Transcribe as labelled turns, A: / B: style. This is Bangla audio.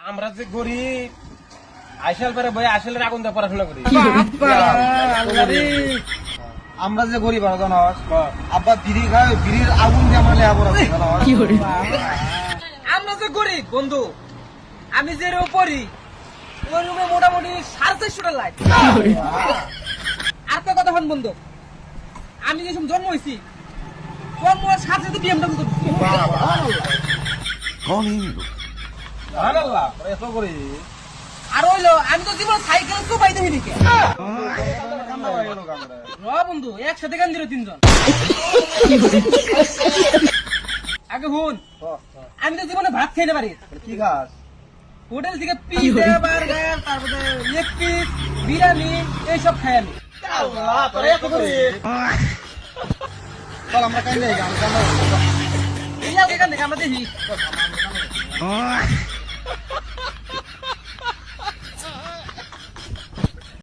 A: আমরা যে গরিব আইসাল পরে বই আসলে আগুন দিয়ে পড়াশোনা করি।
B: আমরা যে গরিব আর জানাস আব্বা বিড়ি খায় বিড়ির আগুন দিয়ে আমরা লেখাপড়া করি
C: আমরা যে গরিব বন্ধু, আমি যে রুমে পড়ি ওই রুমে মোটামুটি 450টা লাইট। আর একটা কথা হন বন্ধু, আমি যে সময় জন্ম হয়েছি জন্ম হওয়ার সাথে সাথে বিএমডব্লিউ করছি।
A: সুবহানাল্লাহ, এত গরিব।
C: আর হইলো আমি তো জীবন সাইকেল চুপাই দেখি দিকে বন্ধু একসাথে গান দিল 3 জন। আগে হুন, আমি তো জীবনে ভাত খাইতে পারি।
B: কি খাস
C: হোটেল থেকে পিজা বার্গার তারপরে লেগ পিস বিরিয়ানি এইসব খাই আমি।
B: চল আমরা কাইলে
C: এই এখান থেকে আমরা দেখি